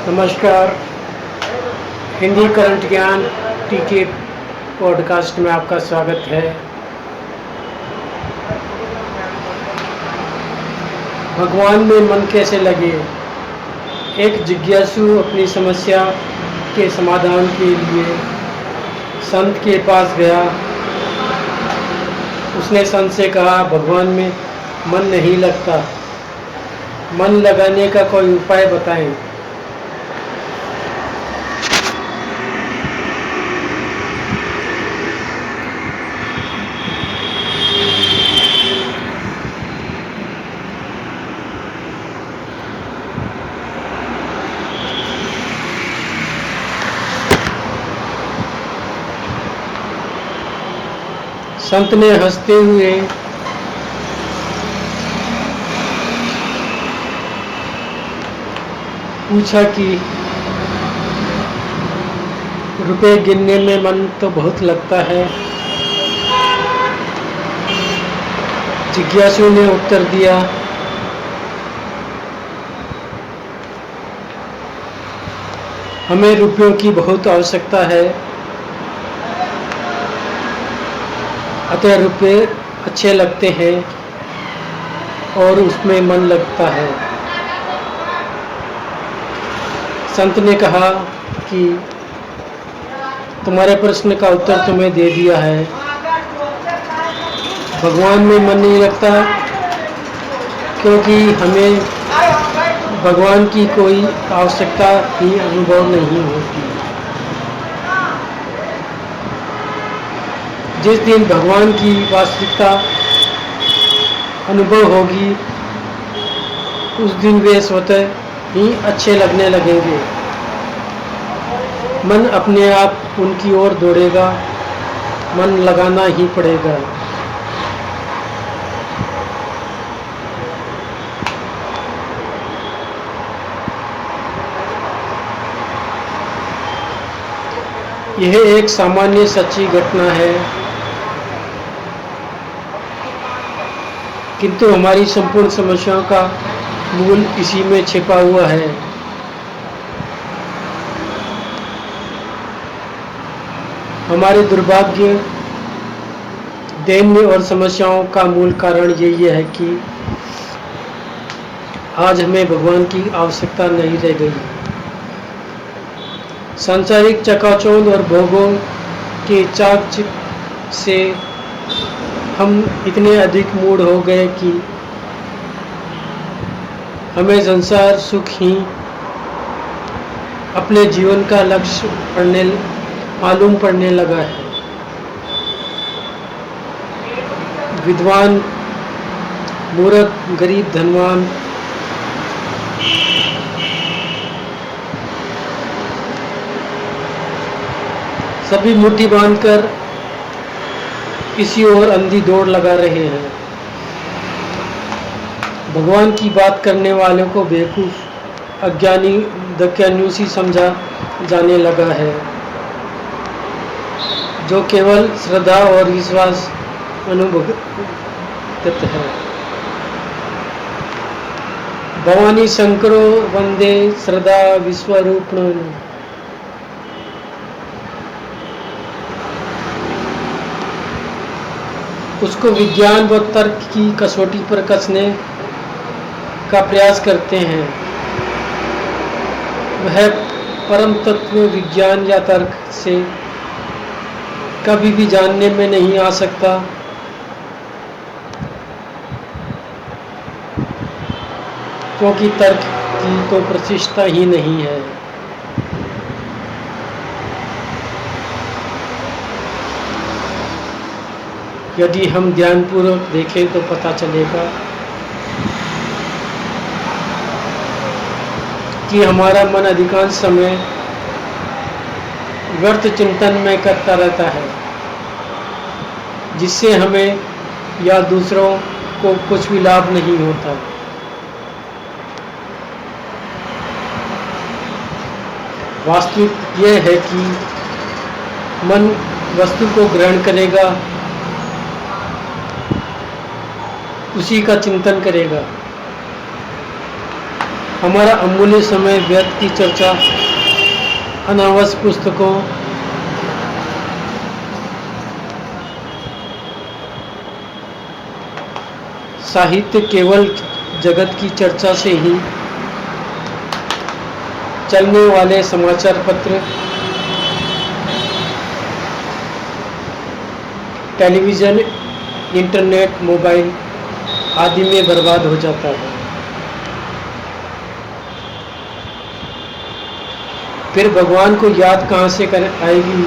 नमस्कार। हिंदी करंट ज्ञान टीके पॉडकास्ट में आपका स्वागत है। भगवान में मन कैसे लगे। एक जिज्ञासु अपनी समस्या के समाधान के लिए संत के पास गया। उसने संत से कहा, भगवान में मन नहीं लगता, मन लगाने का कोई उपाय बताएं। संत ने हंसते हुए पूछा कि रुपए गिनने में मन तो बहुत लगता है। जिज्ञासु ने उत्तर दिया, हमें रुपयों की बहुत आवश्यकता है, अतः रुपए अच्छे लगते हैं और उसमें मन लगता है। संत ने कहा कि तुम्हारे प्रश्न का उत्तर तुम्हें दे दिया है। भगवान में मन नहीं लगता क्योंकि हमें भगवान की कोई आवश्यकता ही अनुभव नहीं होती। जिस दिन भगवान की वास्तविकता अनुभव होगी उस दिन वे स्वतः ही अच्छे लगने लगेंगे। मन अपने आप उनकी ओर दौड़ेगा, मन लगाना ही पड़ेगा। यह एक सामान्य सच्ची घटना है, किंतु हमारी संपूर्ण समस्याओं का मूल इसी में छिपा हुआ है। हमारे दुर्भाग्य, दैन्य और समस्याओं का मूल कारण यही है कि आज हमें भगवान की आवश्यकता नहीं रह गई। सांसारिक चकाचौंध और भोगों के चाक से हम इतने अधिक मूढ़ हो गए कि हमें संसार सुख ही अपने जीवन का लक्ष्य मालूम पड़ने लगा है। विद्वान, मूर्ख, गरीब, धनवान, सभी मुट्ठी बांधकर किसी और अंधी दौड़ लगा रहे हैं। भगवान की बात करने वालों को बेवकूफ, अज्ञानी, दक्यान्यूसी समझा जाने लगा है, जो केवल श्रद्धा और विश्वास अनुभूत है। भवानी शंकरो वंदे श्रद्धा विश्वरूपण। उसको विज्ञान व तर्क की कसौटी पर कसने का प्रयास करते हैं। वह परम तत्व विज्ञान या तर्क से कभी भी जानने में नहीं आ सकता, क्योंकि तर्क की तो प्रतिष्ठा ही नहीं है। यदि हम ध्यानपूर्वक देखें तो पता चलेगा कि हमारा मन अधिकांश समय व्यर्थ चिंतन में करता रहता है, जिससे हमें या दूसरों को कुछ भी लाभ नहीं होता। वास्तविक यह है कि मन वस्तु को ग्रहण करेगा, उसी का चिंतन करेगा। हमारा अमूल्य समय व्यर्थ की चर्चा, अनावश्यक पुस्तकों, साहित्य, केवल जगत की चर्चा से ही चलने वाले समाचार पत्र, टेलीविज़न, इंटरनेट, मोबाइल आदि में बर्बाद हो जाता है। फिर भगवान को याद कहाँ से कर आएगी,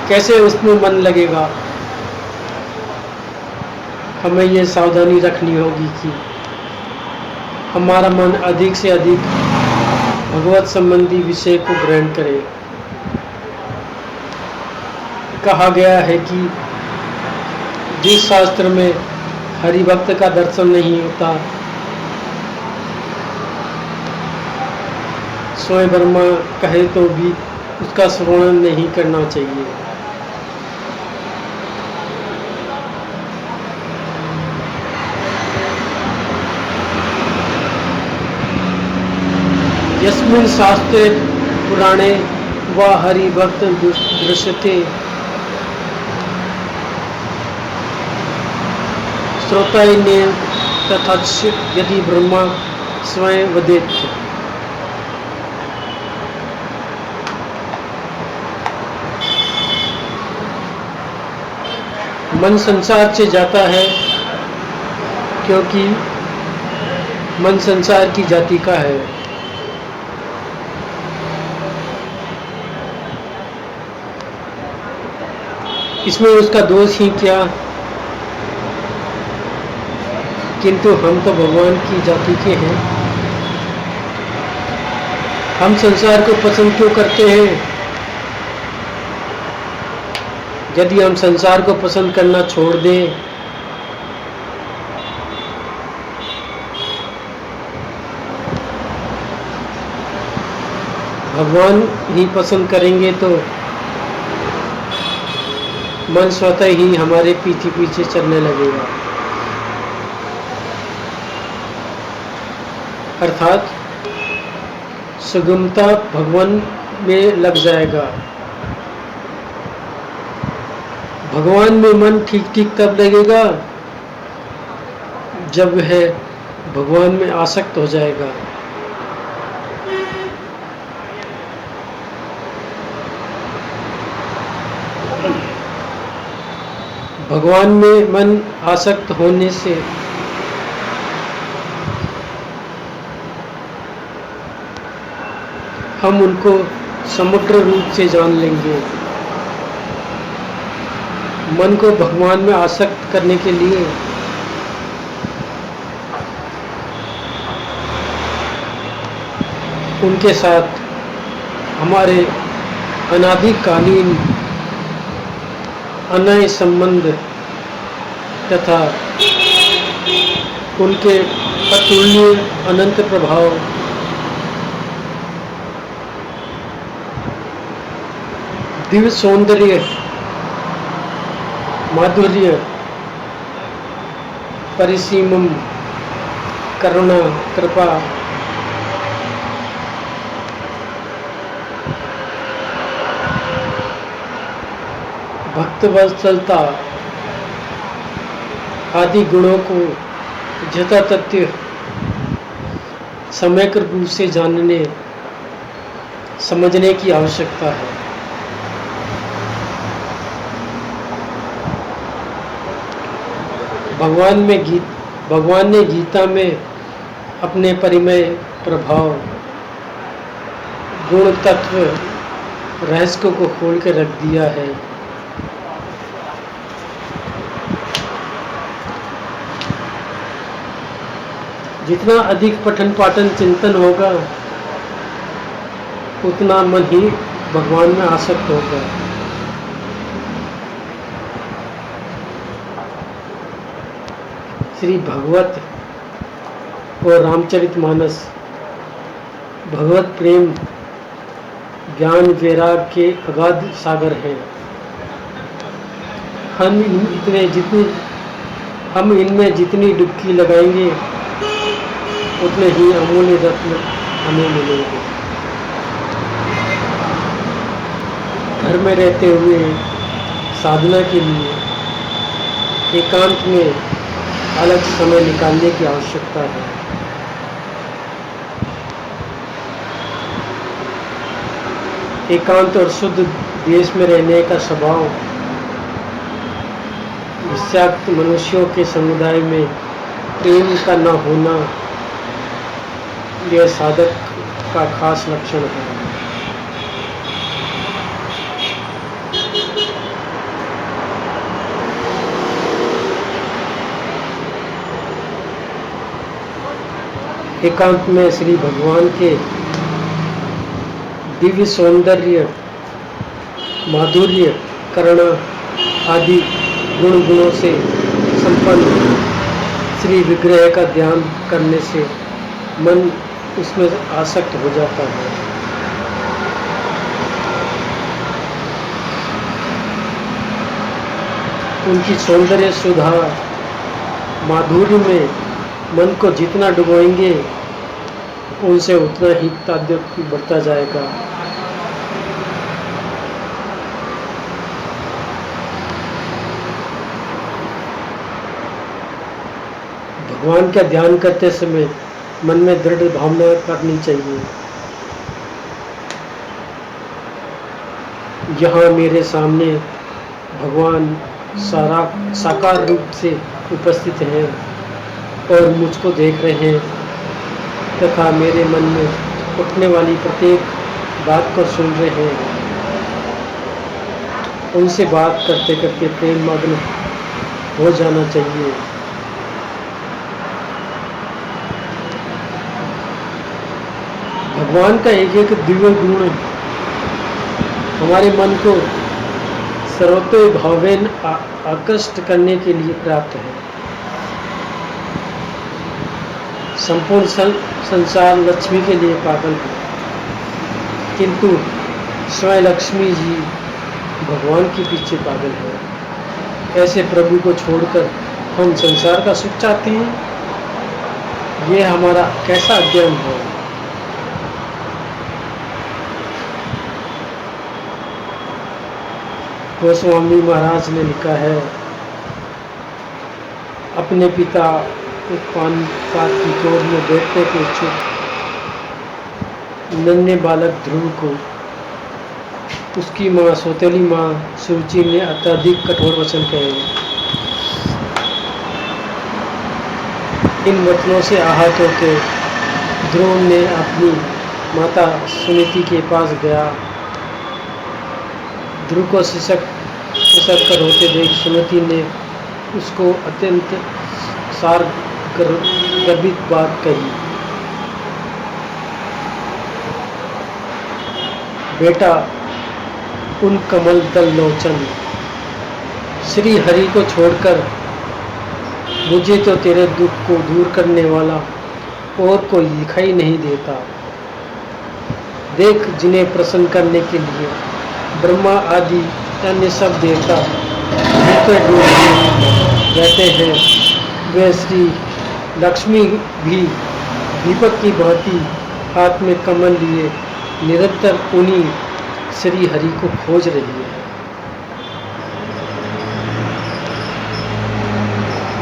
कैसे उसमें मन लगेगा। हमें ये सावधानी रखनी होगी कि हमारा मन अधिक से अधिक भगवत संबंधी विषय को ग्रहण करे। कहा गया है कि जिस शास्त्र में हरि भक्त का दर्शन नहीं होता, स्वयं ब्रह्मा कहे तो भी उसका श्रवण नहीं करना चाहिए। यस्मिन् शास्त्रे पुराणे वा हरिभक्त दृश्यते श्रोतायेन तथाच यदि ब्रह्मा स्वयं वदेत्। मन संसार से जाता है क्योंकि मन संसार की जाति का है। इसमें उसका दोष ही क्या, किंतु हम तो भगवान की जाति के हैं। हम संसार को पसंद क्यों करते हैं? यदि हम संसार को पसंद करना छोड़ दें भगवान ही पसंद करेंगे तो मन स्वतः ही हमारे पीछे पीछे चलने लगेगा, अर्थात सुगमता भगवान में लग जाएगा। भगवान में मन ठीक ठीक तब लगेगा जब वह भगवान में आसक्त हो जाएगा। भगवान में मन आसक्त होने से हम उनको समग्र रूप से जान लेंगे। मन को भगवान में आसक्त करने के लिए उनके साथ हमारे अनादिकालीन अनय संबंध तथा उनके अतुल्य अनंत प्रभाव दिव्य सौंदर्य, माधुर्य, परिसीमम, करुणा, कृपा, भक्तवत्सलता आदि गुणों को यथातथ्य समग्र रूप से जानने समझने की आवश्यकता है। भगवान ने गीता में अपने परिमय प्रभाव, गुण तत्व, रहस्य को खोल के रख दिया है। जितना अधिक पठन पाठन चिंतन होगा उतना मन ही भगवान में आसक्त होगा। श्री भगवत और रामचरितमानस भगवत प्रेम, ज्ञान, वैराग के अगाध सागर हैं। हम इनमें जितनी डुबकी लगाएंगे उतने ही अमूल्य रत्न हमें मिलेंगे। घर में रहते हुए साधना के लिए एकांत में अलग समय निकालने की आवश्यकता है। एकांत और शुद्ध देश में रहने का स्वभाव विषाक्त मनुष्यों के समुदाय में प्रेम का न होना यह साधक का खास लक्षण है। एकांत में श्री भगवान के दिव्य सौंदर्य, माधुर्य, करुणा आदि गुणों से संपन्न श्री विग्रह का ध्यान करने से मन उसमें आसक्त हो जाता है। उनकी सौंदर्य सुधा माधुर्य में मन को जितना डुबोएंगे उनसे उतना ही तादात्म्य बढ़ता जाएगा। भगवान का ध्यान करते समय मन में दृढ़ भावना करनी चाहिए। यहाँ मेरे सामने भगवान साकार रूप से उपस्थित हैं और मुझको देख रहे हैं तथा मेरे मन में उठने वाली प्रत्येक बात को सुन रहे हैं। उनसे बात करते करते प्रेम मग्न हो जाना चाहिए। भगवान का एक एक दिव्य गुण हमारे मन को सर्वतोय भावेन आकृष्ट करने के लिए प्राप्त है। संपूर्ण संसार लक्ष्मी के लिए पागल है, किंतु स्वयं लक्ष्मी जी भगवान के पीछे पागल है। ऐसे प्रभु को छोड़कर हम संसार का सुख चाहते हैं। ये हमारा कैसा अध्ययन है। गोस्वामी महाराज ने लिखा है, अपने पिता पान पात की चोट में बैठते के इच्छुक नन्हे बालक ध्रुव को उसकी माँ सौतेली माँ सुरुचि ने अत्यधिक कठोर वचन कहे। इन वचनों से आहत होकर ध्रुव ने अपनी माता सुनीति के पास गया। ध्रुव को सिसक कर होते देख सुनीति ने उसको अत्यंत सार गर्भित बात कही। बेटा, उन कमल दल लोचन श्री हरि को छोड़कर मुझे तो तेरे दुख को दूर करने वाला और कोई दिखाई नहीं देता। देख, जिन्हें प्रसन्न करने के लिए ब्रह्मा आदि अन्य सब देवता रहते हैं, वे श्री लक्ष्मी भी दीपक की भांति हाथ में कमल लिए निरंतर उन्हीं श्री हरि को खोज रही है।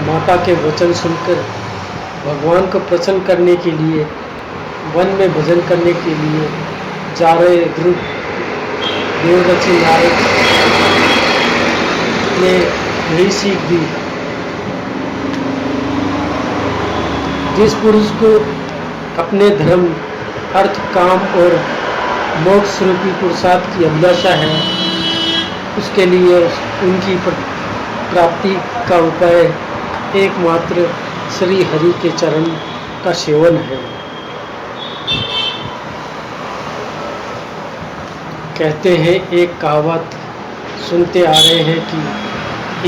माता के वचन सुनकर भगवान को प्रसन्न करने के लिए वन में भजन करने के लिए जा रहे ध्रुव देवरची नारद ने यही सीख दी। जिस पुरुष को अपने धर्म, अर्थ, काम और मोक्ष रूपी पुरुषार्थ की अभिलाषा है, उसके लिए उनकी प्राप्ति का उपाय एकमात्र श्री हरि के चरण का सेवन है। कहते हैं, एक कहावत सुनते आ रहे हैं कि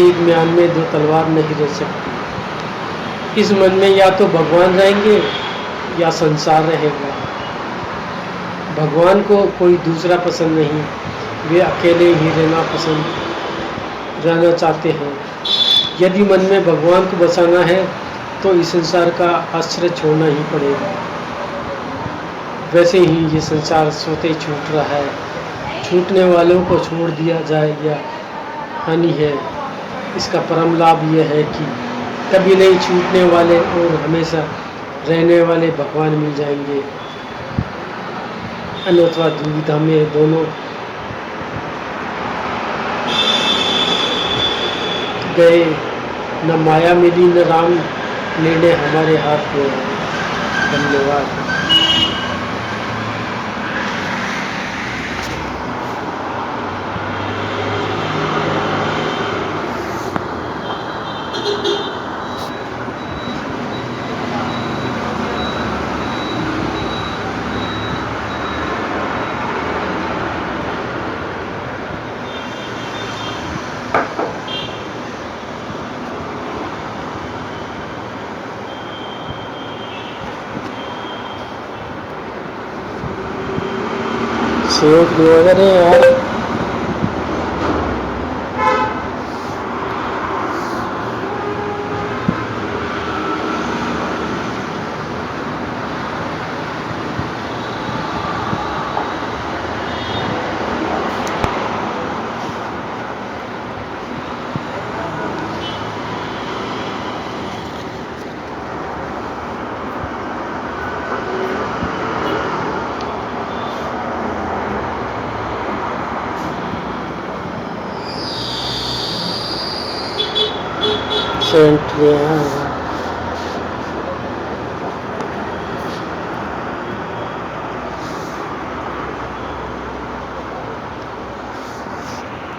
एक म्यान में दो तलवार नहीं रह सकती। इस मन में या तो भगवान रहेंगे या संसार रहेगा। भगवान को कोई दूसरा पसंद नहीं, वे अकेले ही रहना चाहते हैं। यदि मन में भगवान को बसाना है तो इस संसार का आश्रय छोड़ना ही पड़ेगा। वैसे ही ये संसार स्वतः ही छूट रहा है। छूटने वालों को छोड़ दिया जाए या हानि है, इसका परम लाभ यह है कि कभी नहीं छूटने वाले और हमेशा रहने वाले भगवान मिल जाएंगे। अन्यथा दुविधा में दोनों गए, न माया मिली न राम, निर्णय हमारे हाथ में है। धन्यवाद। सेवक निवेदन है यार। सेंट